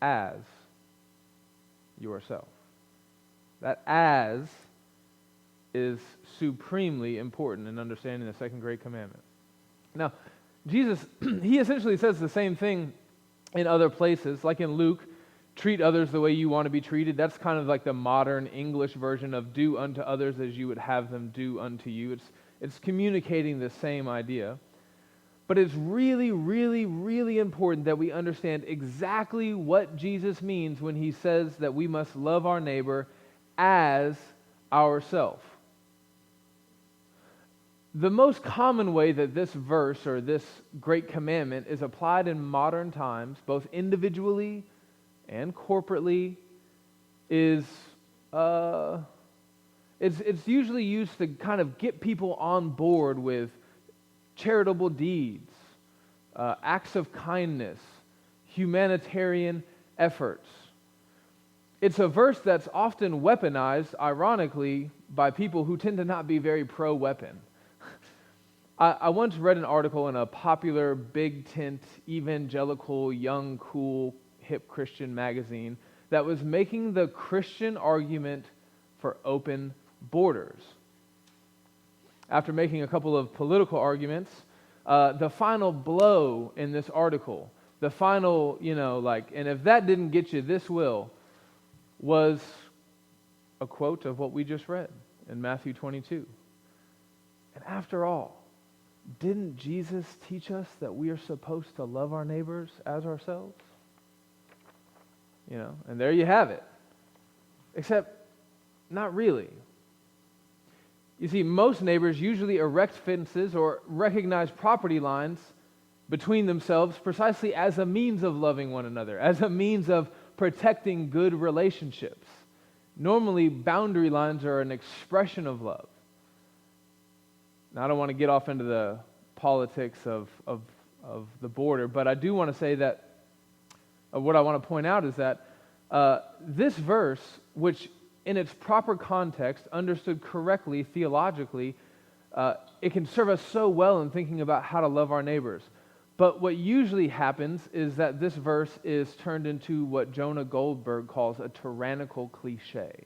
as yourself. That as is supremely important in understanding the second great commandment. Now, Jesus, he essentially says the same thing in other places, like in Luke, treat others the way you want to be treated. That's kind of like the modern English version of do unto others as you would have them do unto you. It's communicating the same idea. But it's really, really, really important that we understand exactly what Jesus means when he says that we must love our neighbor as ourselves. The most common way that this verse or this great commandment is applied in modern times, both individually and corporately, is it's usually used to kind of get people on board with charitable deeds, acts of kindness, humanitarian efforts. It's a verse that's often weaponized, ironically, by people who tend to not be very pro-weapon. I once read an article in a popular big tent, evangelical, young, cool, hip Christian magazine that was making the Christian argument for open borders. After making a couple of political arguments, the final blow in this article, the final, and if that didn't get you, this will, was a quote of what we just read in Matthew 22. And after all, didn't Jesus teach us that we are supposed to love our neighbors as ourselves? And there you have it. Except, not really. You see, most neighbors usually erect fences or recognize property lines between themselves precisely as a means of loving one another, as a means of protecting good relationships. Normally, boundary lines are an expression of love. Now, I don't want to get off into the politics of the border, but I do want to say that what I want to point out is that this verse, which in its proper context, understood correctly theologically, it can serve us so well in thinking about how to love our neighbors. But what usually happens is that this verse is turned into what Jonah Goldberg calls a tyrannical cliche.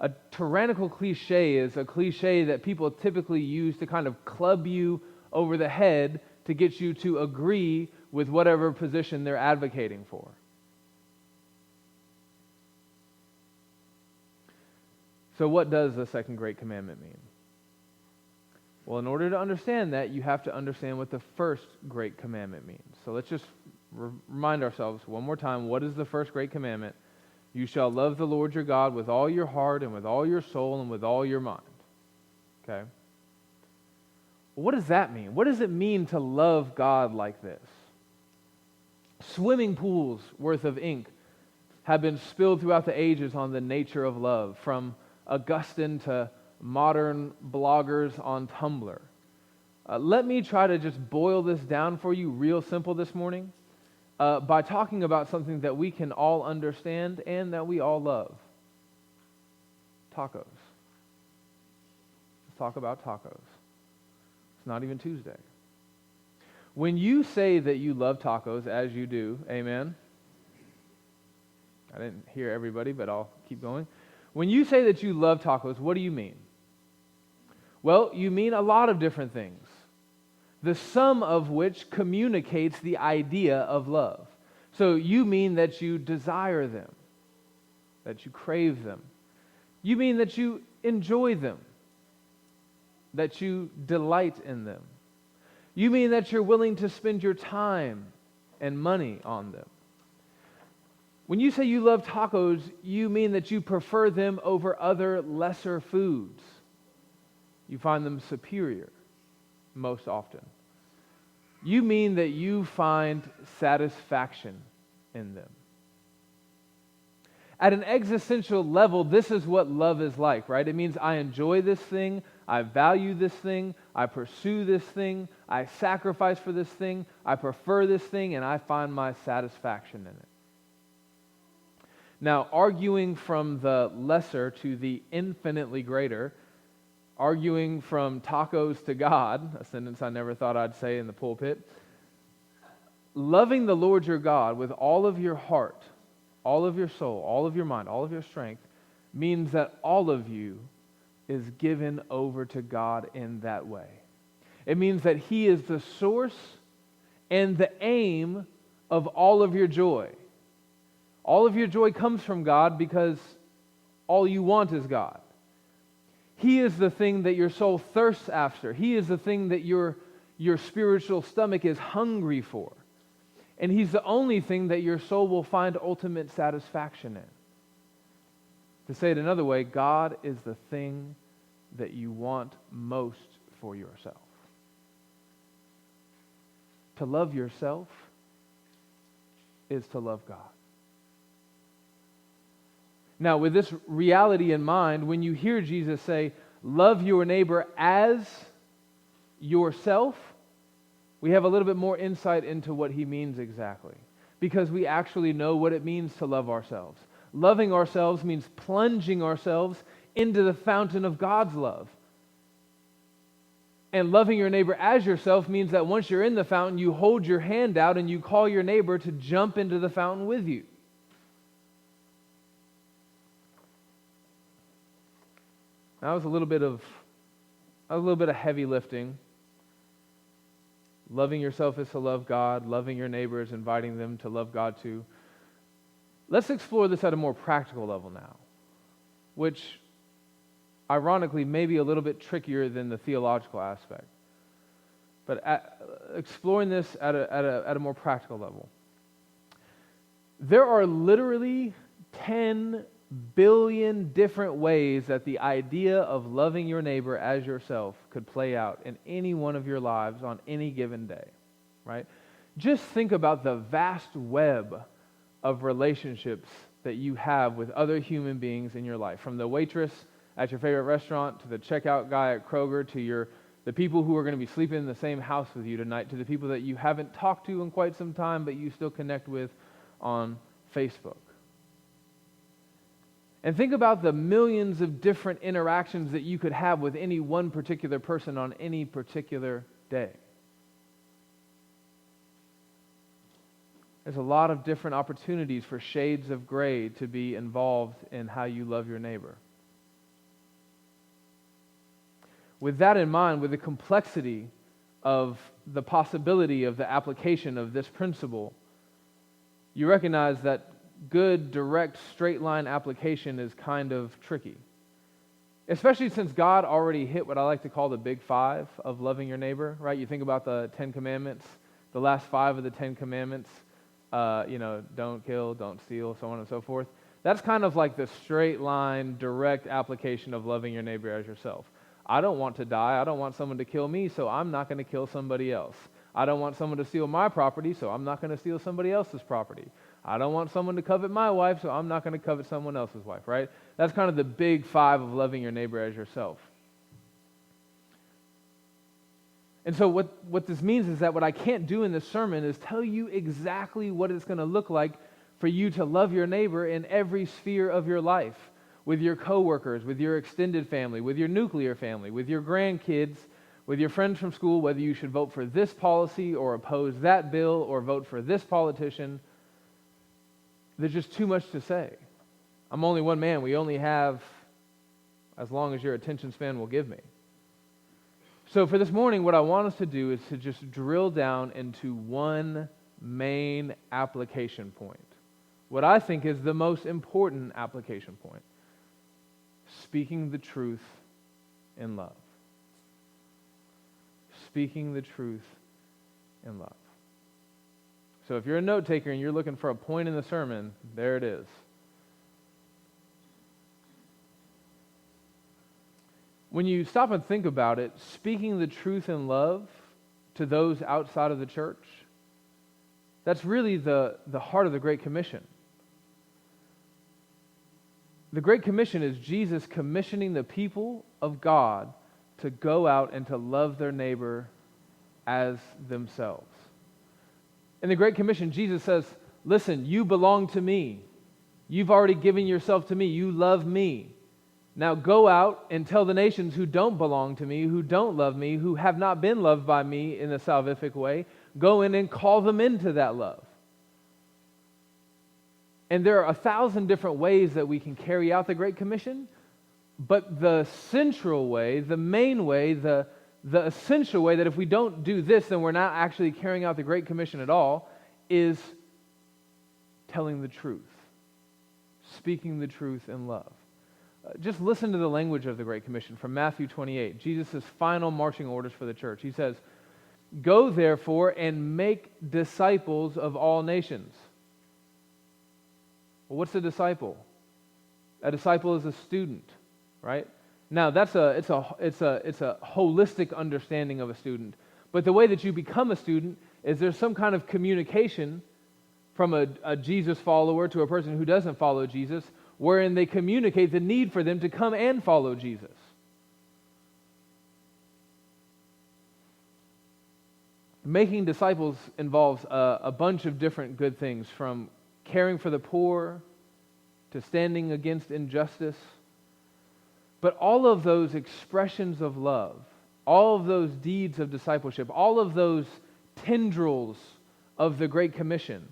A tyrannical cliche is a cliche that people typically use to kind of club you over the head to get you to agree with whatever position they're advocating for. So what does the second great commandment mean? Well, in order to understand that, you have to understand what the first great commandment means. So let's just remind ourselves one more time, what is the first great commandment? You shall love the Lord your God with all your heart and with all your soul and with all your mind. Okay? Well, what does that mean? What does it mean to love God like this? Swimming pools worth of ink have been spilled throughout the ages on the nature of love, from Augustine to modern bloggers on Tumblr. Let me try to just boil this down for you real simple this morning. By talking about something that we can all understand and that we all love. Tacos. Let's talk about tacos. It's not even Tuesday. When you say that you love tacos, as you do, amen? I didn't hear everybody, but I'll keep going. When you say that you love tacos, what do you mean? Well, you mean a lot of different things, the sum of which communicates the idea of love. So you mean that you desire them, that you crave them. You mean that you enjoy them, that you delight in them. You mean that you're willing to spend your time and money on them. When you say you love tacos, you mean that you prefer them over other lesser foods. You find them superior most often. You mean that you find satisfaction in them. At an existential level, this is what love is like, right? It means I enjoy this thing, I value this thing, I pursue this thing, I sacrifice for this thing, I prefer this thing, and I find my satisfaction in it. Now, arguing from the lesser to the infinitely greater, arguing from tacos to God, a sentence I never thought I'd say in the pulpit, loving the Lord your God with all of your heart, all of your soul, all of your mind, all of your strength, means that all of you is given over to God in that way. It means that He is the source and the aim of all of your joy. All of your joy comes from God because all you want is God. He is the thing that your soul thirsts after. He is the thing that your spiritual stomach is hungry for. And He's the only thing that your soul will find ultimate satisfaction in. To say it another way, God is the thing that you want most for yourself. To love yourself is to love God. Now, with this reality in mind, when you hear Jesus say, love your neighbor as yourself, we have a little bit more insight into what He means exactly, because we actually know what it means to love ourselves. Loving ourselves means plunging ourselves into the fountain of God's love. And loving your neighbor as yourself means that once you're in the fountain, you hold your hand out and you call your neighbor to jump into the fountain with you. That was a little bit of heavy lifting. Loving yourself is to love God. Loving your neighbor is inviting them to love God too. Let's explore this at a more practical level now, which ironically may be a little bit trickier than the theological aspect. But exploring this at a more practical level. There are literally 10 billion different ways that the idea of loving your neighbor as yourself could play out in any one of your lives on any given day, right? Just think about the vast web of relationships that you have with other human beings in your life, from the waitress at your favorite restaurant, to the checkout guy at Kroger, to the people who are going to be sleeping in the same house with you tonight, to the people that you haven't talked to in quite some time but you still connect with on Facebook. And think about the millions of different interactions that you could have with any one particular person on any particular day. There's a lot of different opportunities for shades of gray to be involved in how you love your neighbor. With that in mind, with the complexity of the possibility of the application of this principle, you recognize that good, direct, straight line application is kind of tricky. Especially since God already hit what I like to call the big five of loving your neighbor, right? You think about the 10 Commandments, the last 5 of the 10 Commandments, don't kill, don't steal, so on and so forth. That's kind of like the straight line, direct application of loving your neighbor as yourself. I don't want to die. I don't want someone to kill me, so I'm not going to kill somebody else. I don't want someone to steal my property, so I'm not going to steal somebody else's property. I don't want someone to covet my wife, so I'm not going to covet someone else's wife, right? That's kind of the big 5 of loving your neighbor as yourself. And so what this means is that what I can't do in this sermon is tell you exactly what it's going to look like for you to love your neighbor in every sphere of your life, with your coworkers, with your extended family, with your nuclear family, with your grandkids, with your friends from school, whether you should vote for this policy or oppose that bill or vote for this politician. There's just too much to say. I'm only one man. We only have as long as your attention span will give me. So for this morning, what I want us to do is to just drill down into one main application point. What I think is the most important application point. Speaking the truth in love. Speaking the truth in love. So if you're a note taker and you're looking for a point in the sermon, there it is. When you stop and think about it, speaking the truth in love to those outside of the church, that's really the heart of the Great Commission. The Great Commission is Jesus commissioning the people of God to go out and to love their neighbor as themselves. In the Great Commission, Jesus says, listen, you belong to me. You've already given yourself to me. You love me. Now go out and tell the nations who don't belong to me, who don't love me, who have not been loved by me in the salvific way, go in and call them into that love. And there are 1,000 different ways that we can carry out the Great Commission, but the central way, the main way, the essential way that if we don't do this, then we're not actually carrying out the Great Commission at all, is telling the truth, speaking the truth in love. Just listen to the language of the Great Commission from Matthew 28, Jesus' final marching orders for the church. He says, "Go therefore and make disciples of all nations." Well, what's a disciple? A disciple is a student, right? Now it's a holistic understanding of a student. But the way that you become a student is there's some kind of communication from a Jesus follower to a person who doesn't follow Jesus, wherein they communicate the need for them to come and follow Jesus. Making disciples involves a bunch of different good things, from caring for the poor to standing against injustice. But all of those expressions of love, all of those deeds of discipleship, all of those tendrils of the Great Commission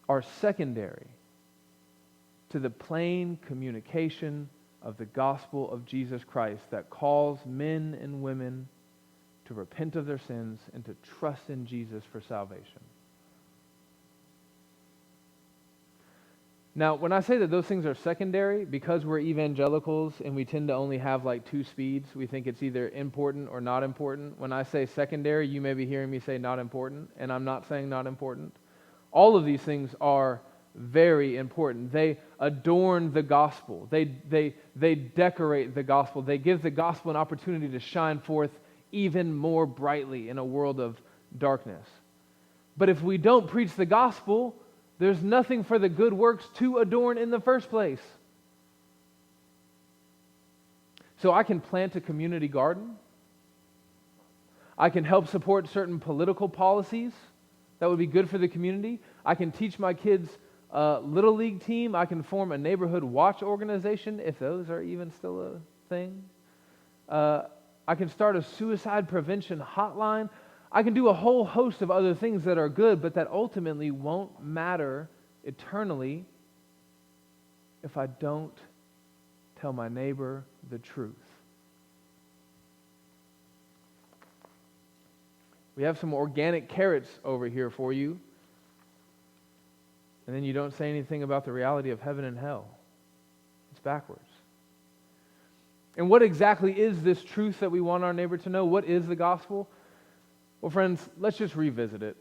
are secondary to the plain communication of the gospel of Jesus Christ that calls men and women to repent of their sins and to trust in Jesus for salvation. Now, when I say that those things are secondary, because we're evangelicals and we tend to only have like two speeds, we think it's either important or not important. When I say secondary, you may be hearing me say not important, and I'm not saying not important. All of these things are very important. They adorn the gospel. They decorate the gospel. They give the gospel an opportunity to shine forth even more brightly in a world of darkness. But if we don't preach the gospel, there's nothing for the good works to adorn in the first place. So I can plant a community garden. I can help support certain political policies that would be good for the community. I can teach my kids Little League team. I can form a neighborhood watch organization, if those are even still a thing. I can start a suicide prevention hotline. I can do a whole host of other things that are good, but that ultimately won't matter eternally if I don't tell my neighbor the truth. We have some organic carrots over here for you, and then you don't say anything about the reality of heaven and hell. It's backwards. And what exactly is this truth that we want our neighbor to know? What is the gospel? Well, friends, let's just revisit it.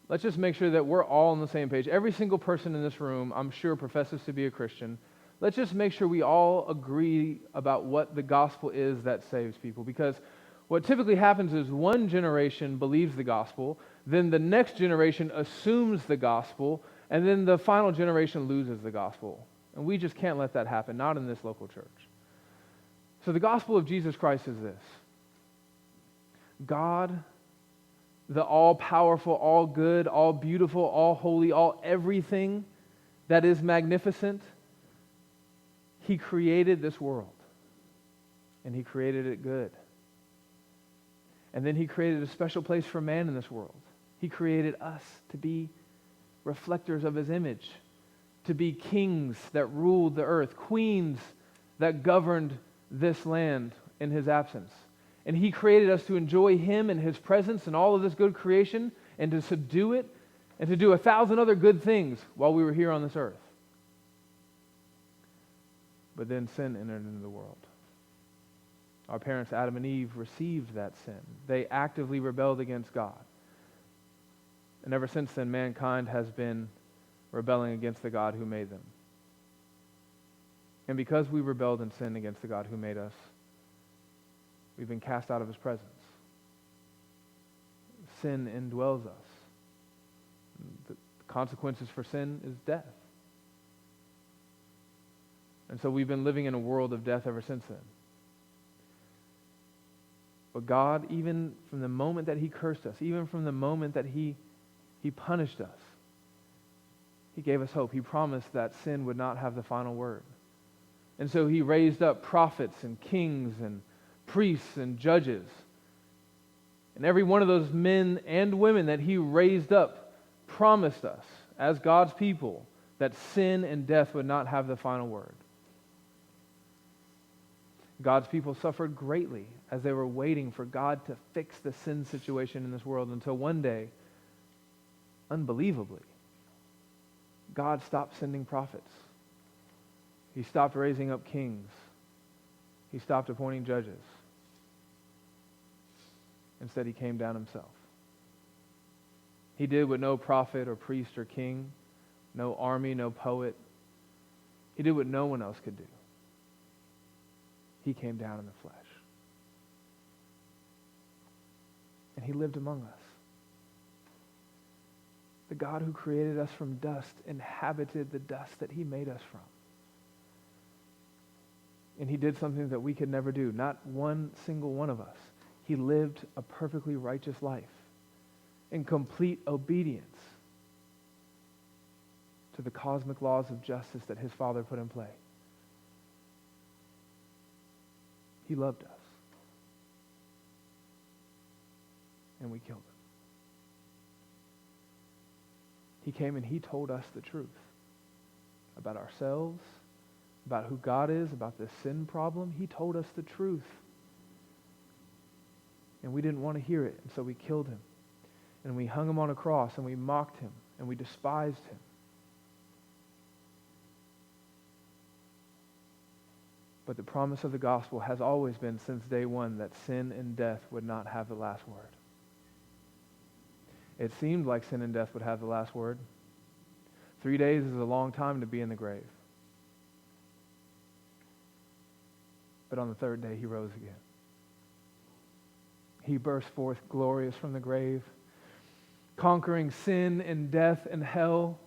Let's just make sure that we're all on the same page. Every single person in this room, I'm sure, professes to be a Christian. Let's just make sure we all agree about what the gospel is that saves people. Because what typically happens is one generation believes the gospel, then the next generation assumes the gospel, and then the final generation loses the gospel. And we just can't let that happen, not in this local church. So the gospel of Jesus Christ is this: God, the all-powerful, all-good, all-beautiful, all-holy, all-everything that is magnificent, He created this world, and He created it good. And then He created a special place for man in this world. He created us to be reflectors of His image, to be kings that ruled the earth, queens that governed this land in His absence. And He created us to enjoy Him and His presence and all of this good creation, and to subdue it, and to do 1,000 other good things while we were here on this earth. But then sin entered into the world. Our parents, Adam and Eve, received that sin. They actively rebelled against God. And ever since then, mankind has been rebelling against the God who made them. And because we rebelled and sinned against the God who made us, we've been cast out of His presence. Sin indwells us. The consequences for sin is death. And so we've been living in a world of death ever since then. But God, even from the moment that He cursed us, even from the moment that He punished us, He gave us hope. He promised that sin would not have the final word. And so He raised up prophets and kings and priests and judges And every one of those men and women that he raised up promised us, as God's people, that sin and death would not have the final word. God's people suffered greatly as they were waiting for God to fix the sin situation in this world until one day, unbelievably, God stopped sending prophets. He stopped raising up kings. He stopped appointing judges. Instead, he came down himself. He did what no prophet or priest or king, no army, no poet, he did what no one else could do. He came down in the flesh. And he lived among us. The God who created us from dust inhabited the dust that he made us from. And he did something that we could never do. Not one single one of us. He lived a perfectly righteous life in complete obedience to the cosmic laws of justice that his Father put in play. He loved us. And we killed him. He came and he told us the truth about ourselves, about who God is, about this sin problem. He told us the truth. And we didn't want to hear it, and so we killed him. And we hung him on a cross, and we mocked him, and we despised him. But the promise of the gospel has always been since day one that sin and death would not have the last word. It seemed like sin and death would have the last word. 3 days is a long time to be in the grave. But on the third day, he rose again. He burst forth glorious from the grave, conquering sin and death and hell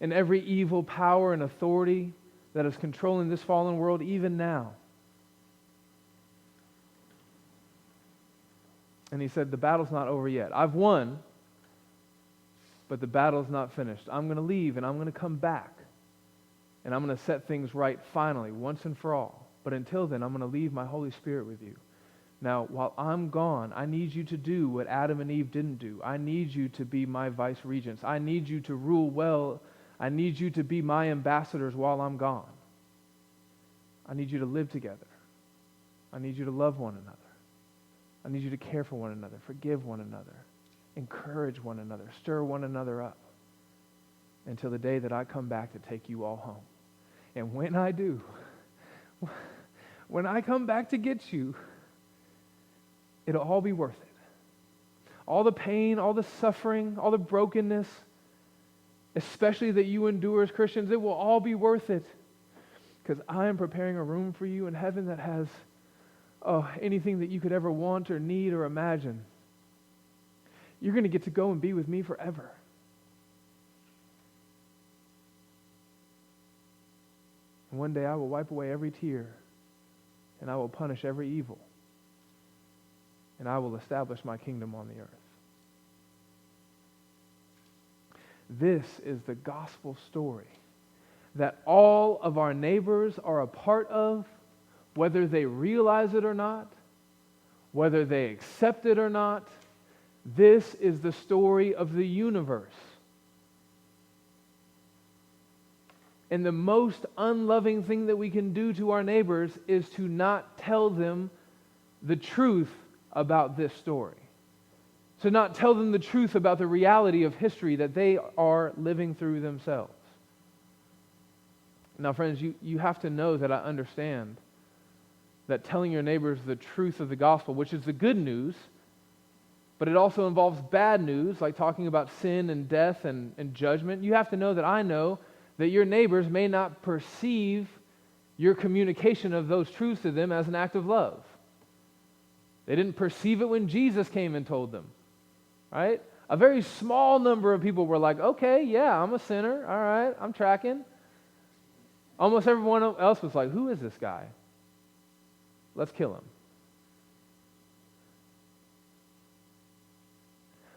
and every evil power and authority that is controlling this fallen world even now. And he said, the battle's not over yet. I've won, but the battle's not finished. I'm going to leave and I'm going to come back. And I'm going to set things right finally, once and for all. But until then, I'm going to leave my Holy Spirit with you. Now, while I'm gone, I need you to do what Adam and Eve didn't do. I need you to be my vice regents. I need you to rule well. I need you to be my ambassadors while I'm gone. I need you to live together. I need you to love one another. I need you to care for one another, forgive one another, encourage one another, stir one another up until the day that I come back to take you all home. And when I do, when I come back to get you, it'll all be worth it. All the pain, all the suffering, all the brokenness, especially that you endure as Christians, it will all be worth it. Because I am preparing a room for you in heaven that has anything that you could ever want or need or imagine. You're going to get to go and be with me forever. And one day I will wipe away every tear, and I will punish every evil, and I will establish my kingdom on the earth. This is the gospel story that all of our neighbors are a part of, whether they realize it or not, whether they accept it or not. This is the story of the universe. And the most unloving thing that we can do to our neighbors is to not tell them the truth about this story. To not tell them the truth about the reality of history that they are living through themselves. Now, friends, you have to know that I understand that telling your neighbors the truth of the gospel, which is the good news, but it also involves bad news, like talking about sin and death and judgment. You have to know that I know that your neighbors may not perceive your communication of those truths to them as an act of love. They didn't perceive it when Jesus came and told them, right? A very small number of people were like, okay, yeah, I'm a sinner, all right, I'm tracking. Almost everyone else was like, who is this guy? Let's kill him.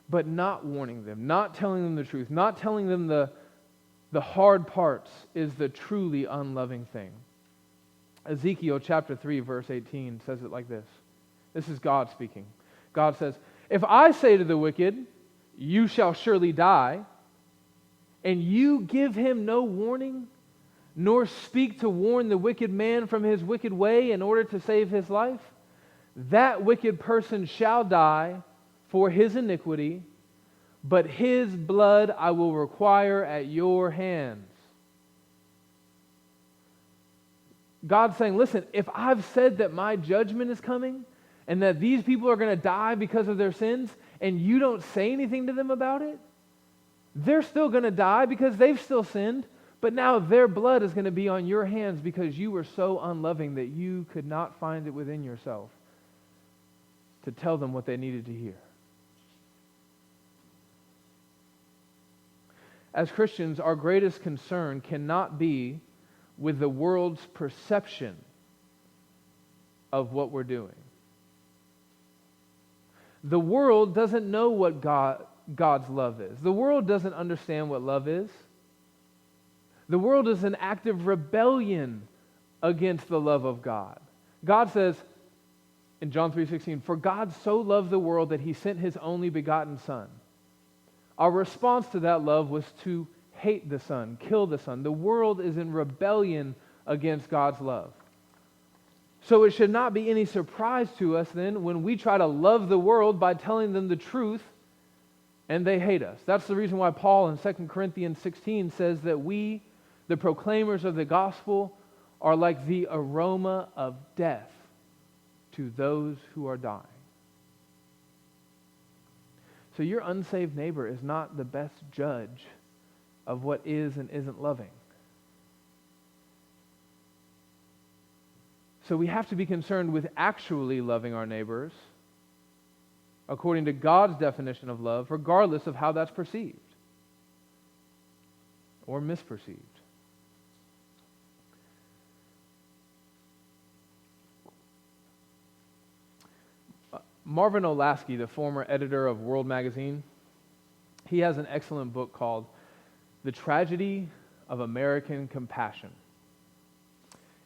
But not warning them, not telling them the truth, not telling them the hard parts is the truly unloving thing. Ezekiel chapter 3, verse 18 says it like this. This is God speaking. God says, If I say to the wicked, you shall surely die, and you give him no warning, nor speak to warn the wicked man from his wicked way in order to save his life, that wicked person shall die for his iniquity, but his blood I will require at your hands. God's saying, listen, if I've said that my judgment is coming and that these people are going to die because of their sins, and you don't say anything to them about it, they're still going to die because they've still sinned, but now their blood is going to be on your hands because you were so unloving that you could not find it within yourself to tell them what they needed to hear. As Christians, our greatest concern cannot be with the world's perception of what we're doing. The world doesn't know what God's love is. The world doesn't understand what love is. The world is an active rebellion against the love of God. God says in John 3:16, "For God so loved the world that he sent his only begotten Son." Our response to that love was to hate the Son, kill the Son. The world is in rebellion against God's love. So it should not be any surprise to us then when we try to love the world by telling them the truth and they hate us. That's the reason why Paul in 2 Corinthians 16 says that we, the proclaimers of the gospel, are like the aroma of death to those who are dying. So your unsaved neighbor is not the best judge of what is and isn't loving. So we have to be concerned with actually loving our neighbors according to God's definition of love, regardless of how that's perceived or misperceived. Marvin Olasky, the former editor of World Magazine, he has an excellent book called The Tragedy of American Compassion.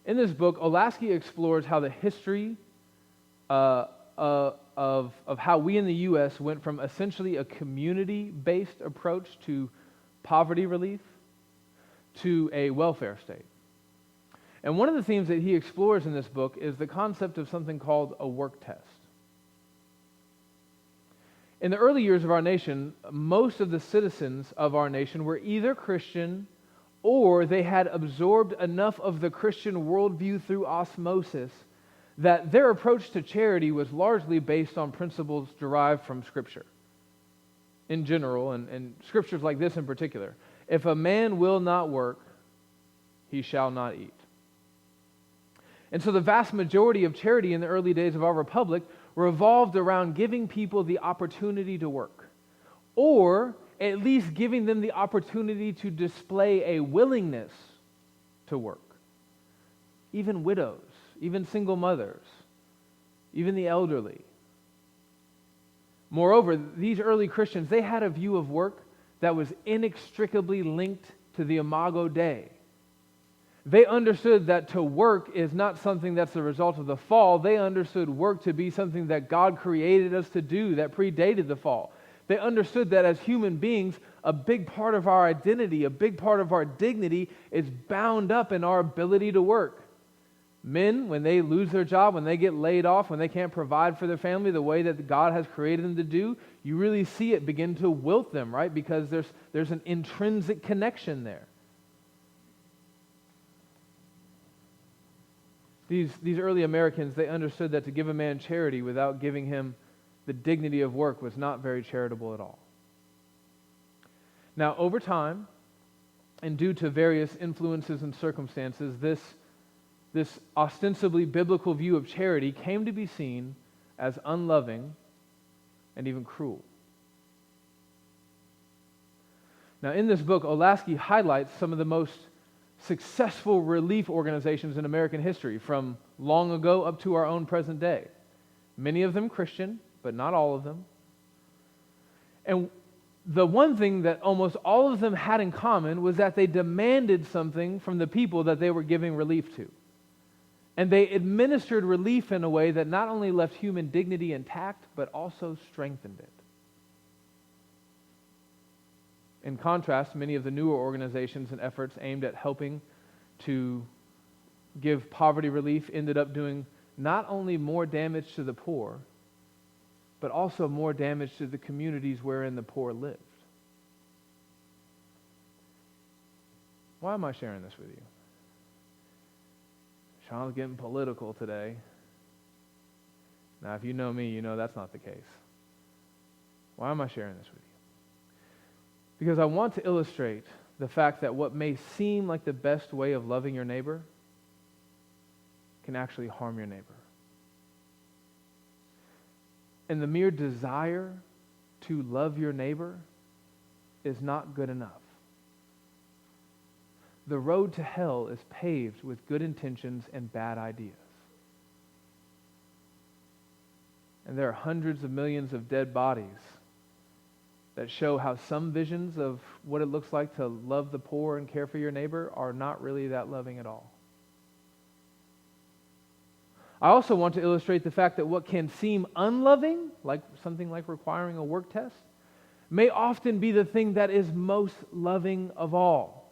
In this book, Olasky explores how the history of how we in the U.S. went from essentially a community-based approach to poverty relief to a welfare state. And one of the themes that he explores in this book is the concept of something called a work test. In the early years of our nation, most of the citizens of our nation were either Christian or they had absorbed enough of the Christian worldview through osmosis that their approach to charity was largely based on principles derived from Scripture in general, and Scriptures like this in particular. If a man will not work, he shall not eat. And so the vast majority of charity in the early days of our republic revolved around giving people the opportunity to work, or at least giving them the opportunity to display a willingness to work. Even widows, even single mothers, even the elderly. Moreover, these early Christians, they had a view of work that was inextricably linked to the Imago Dei. They understood that to work is not something that's the result of the fall. They understood work to be something that God created us to do that predated the fall. They understood that as human beings, a big part of our identity, a big part of our dignity is bound up in our ability to work. Men, when they lose their job, when they get laid off, when they can't provide for their family the way that God has created them to do, you really see it begin to wilt them, right? Because there's an intrinsic connection there. These early Americans, they understood that to give a man charity without giving him the dignity of work was not very charitable at all. Now, over time, and due to various influences and circumstances, this ostensibly biblical view of charity came to be seen as unloving and even cruel. Now, in this book, Olasky highlights some of the most successful relief organizations in American history from long ago up to our own present day. Many of them Christian, but not all of them. And the one thing that almost all of them had in common was that they demanded something from the people that they were giving relief to. And they administered relief in a way that not only left human dignity intact, but also strengthened it. In contrast, many of the newer organizations and efforts aimed at helping to give poverty relief ended up doing not only more damage to the poor, but also more damage to the communities wherein the poor lived. Why am I sharing this with you? Sean's getting political today. Now, if you know me, you know that's not the case. Why am I sharing this with you? Because I want to illustrate the fact that what may seem like the best way of loving your neighbor can actually harm your neighbor. And the mere desire to love your neighbor is not good enough. The road to hell is paved with good intentions and bad ideas. And there are hundreds of millions of dead bodies that show how some visions of what it looks like to love the poor and care for your neighbor are not really that loving at all. I also want to illustrate the fact that what can seem unloving, like something like requiring a work test, may often be the thing that is most loving of all.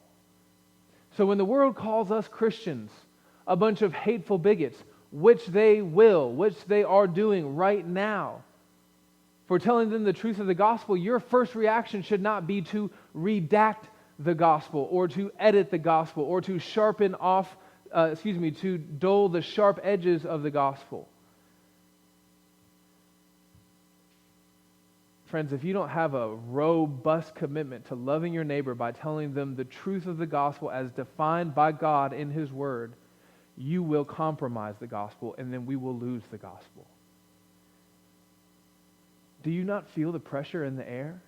So when the world calls us Christians a bunch of hateful bigots, which they are doing right now, for telling them the truth of the gospel, your first reaction should not be to redact the gospel or to edit the gospel or to to dull the sharp edges of the gospel. Friends, if you don't have a robust commitment to loving your neighbor by telling them the truth of the gospel as defined by God in His Word, you will compromise the gospel, and then we will lose the gospel. Do you not feel the pressure in the air?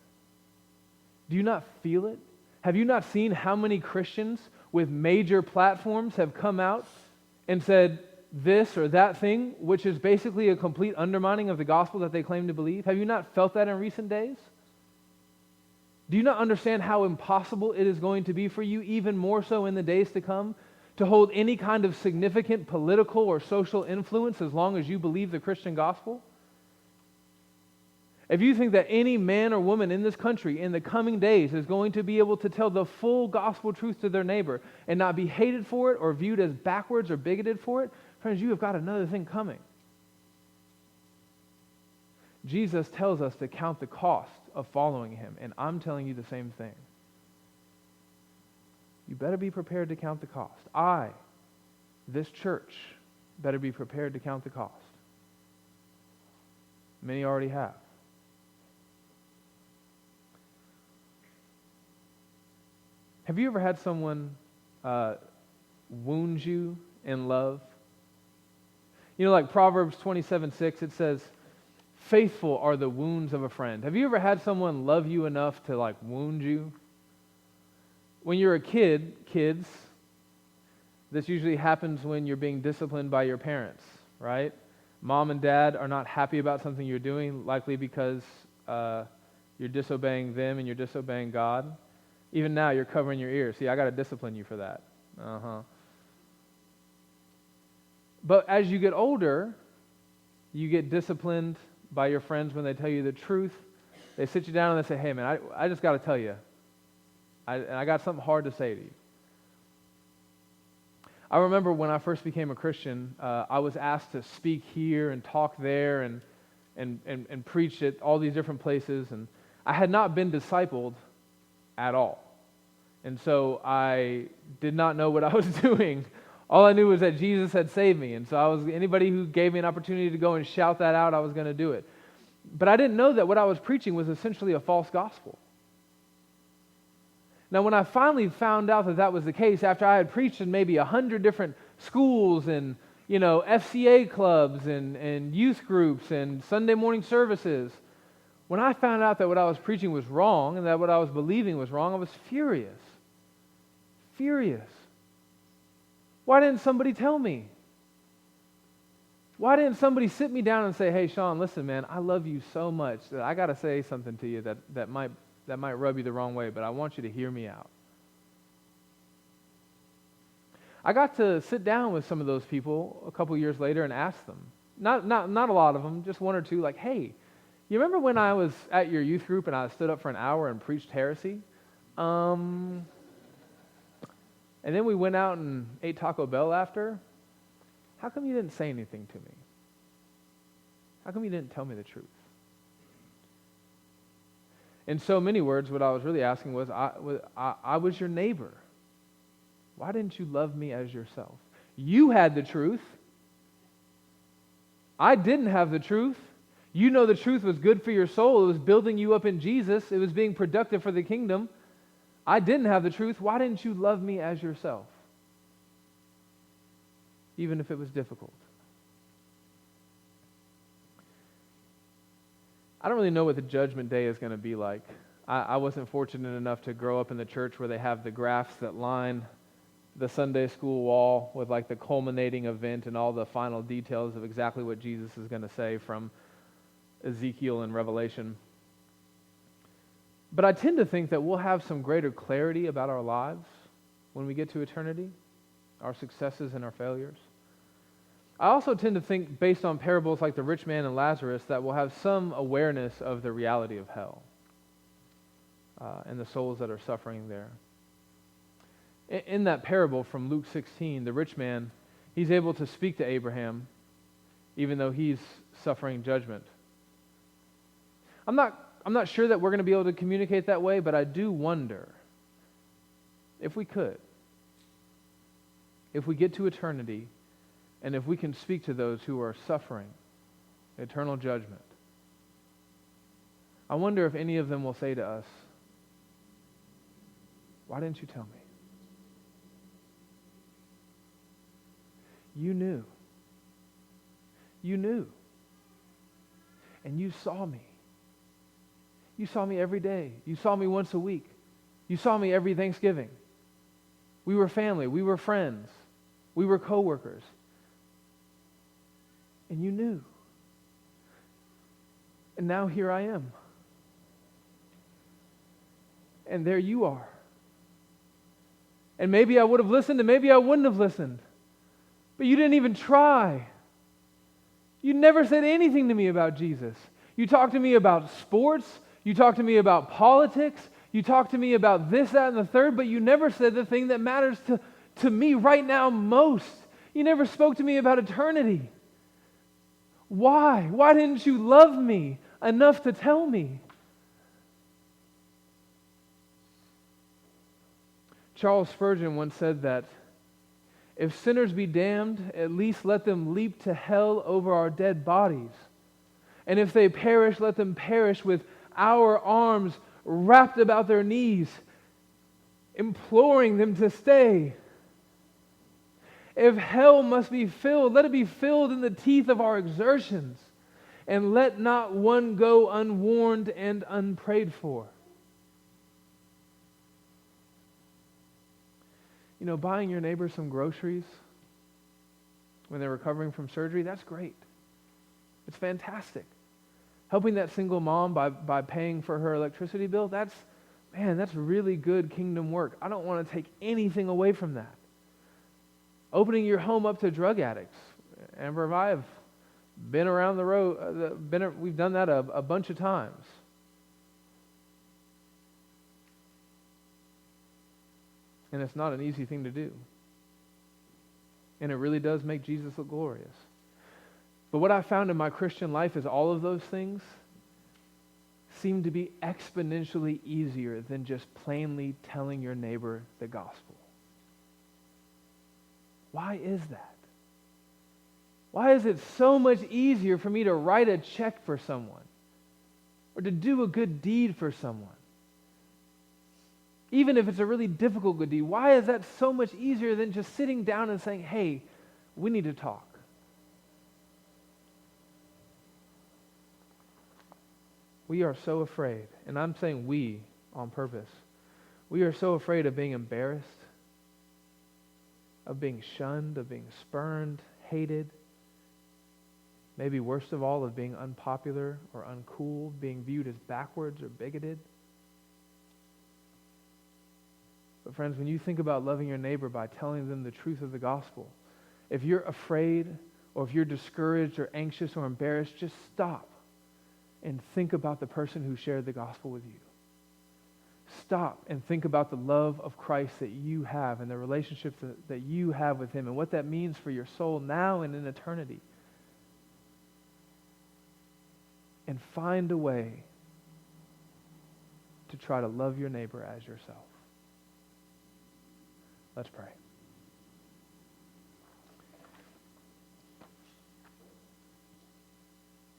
Do you not feel it? Have you not seen how many Christians with major platforms have come out and said this or that thing, which is basically a complete undermining of the gospel that they claim to believe? Have you not felt that in recent days? Do you not understand how impossible it is going to be for you, even more so in the days to come, to hold any kind of significant political or social influence as long as you believe the Christian gospel? If you think that any man or woman in this country in the coming days is going to be able to tell the full gospel truth to their neighbor and not be hated for it or viewed as backwards or bigoted for it, friends, you have got another thing coming. Jesus tells us to count the cost of following Him, and I'm telling you the same thing. You better be prepared to count the cost. This church, better be prepared to count the cost. Many already have. Have you ever had someone wound you in love? You know, like Proverbs 27:6, it says, faithful are the wounds of a friend. Have you ever had someone love you enough to like wound you? When you're a kid, kids, this usually happens when you're being disciplined by your parents, right? Mom and dad are not happy about something you're doing, likely because you're disobeying them and you're disobeying God. Even now, you're covering your ears. See, I got to discipline you for that. But as you get older, you get disciplined by your friends when they tell you the truth. They sit you down and they say, hey, man, I just got to tell you. I got something hard to say to you. I remember when I first became a Christian, I was asked to speak here and talk there and preach at all these different places. And I had not been discipled at all. And so I did not know what I was doing. All I knew was that Jesus had saved me. And so anybody who gave me an opportunity to go and shout that out, I was going to do it. But I didn't know that what I was preaching was essentially a false gospel. Now, when I finally found out that that was the case, after I had preached in maybe 100 different schools and, FCA clubs and youth groups and Sunday morning services, when I found out that what I was preaching was wrong and that what I was believing was wrong, I was furious. Furious. Why didn't somebody tell me? Why didn't somebody sit me down and say, hey, Sean, listen, man, I love you so much that I got to say something to you that might rub you the wrong way, but I want you to hear me out. I got to sit down with some of those people a couple years later and ask them, not a lot of them, just one or two, like, hey, you remember when I was at your youth group and I stood up for an hour and preached heresy? And then we went out and ate Taco Bell after. How come you didn't say anything to me? How come you didn't tell me the truth? In so many words, what I was really asking was, I was your neighbor. Why didn't you love me as yourself? You had the truth. I didn't have the truth. You know the truth was good for your soul. It was building you up in Jesus. It was being productive for the kingdom. I didn't have the truth. Why didn't you love me as yourself? Even if it was difficult. I don't really know what the judgment day is going to be like. I wasn't fortunate enough to grow up in the church where they have the graphs that line the Sunday school wall with like the culminating event and all the final details of exactly what Jesus is going to say from Ezekiel and Revelation. But I tend to think that we'll have some greater clarity about our lives when we get to eternity, our successes and our failures. I also tend to think, based on parables like the rich man and Lazarus, that we'll have some awareness of the reality of hell and the souls that are suffering there. In that parable from Luke 16, the rich man, he's able to speak to Abraham even though he's suffering judgment. I'm not sure that we're going to be able to communicate that way, but I do wonder if we could. If we get to eternity, and if we can speak to those who are suffering eternal judgment, I wonder if any of them will say to us, why didn't you tell me? You knew. You knew. And you saw me. You saw me every day. You saw me once a week. You saw me every Thanksgiving. We were family. We were friends. We were co-workers. And you knew. And now here I am. And there you are. And maybe I would have listened and maybe I wouldn't have listened. But you didn't even try. You never said anything to me about Jesus. You talked to me about sports. You talked to me about politics. You talked to me about this, that, and the third, but you never said the thing that matters to me right now most. You never spoke to me about eternity. Why? Why didn't you love me enough to tell me? Charles Spurgeon once said that if sinners be damned, at least let them leap to hell over our dead bodies. And if they perish, let them perish with our arms wrapped about their knees, imploring them to stay. If hell must be filled, let it be filled in the teeth of our exertions, and let not one go unwarned and unprayed for. You know, buying your neighbor some groceries when they're recovering from surgery, that's great. It's fantastic. Helping that single mom by paying for her electricity bill, that's really good kingdom work. I don't want to take anything away from that. Opening your home up to drug addicts. Amber and I have been around the road, we've done that a bunch of times. And it's not an easy thing to do. And it really does make Jesus look glorious. But what I found in my Christian life is all of those things seem to be exponentially easier than just plainly telling your neighbor the gospel. Why is that? Why is it so much easier for me to write a check for someone or to do a good deed for someone? Even if it's a really difficult good deed, why is that so much easier than just sitting down and saying, hey, we need to talk? We are so afraid, and I'm saying we on purpose. We are so afraid of being embarrassed, of being shunned, of being spurned, hated. Maybe worst of all, of being unpopular or uncool, being viewed as backwards or bigoted. But friends, when you think about loving your neighbor by telling them the truth of the gospel, if you're afraid or if you're discouraged or anxious or embarrassed, just stop and think about the person who shared the gospel with you. Stop and think about the love of Christ that you have and the relationship that you have with him and what that means for your soul now and in eternity. And find a way to try to love your neighbor as yourself. Let's pray.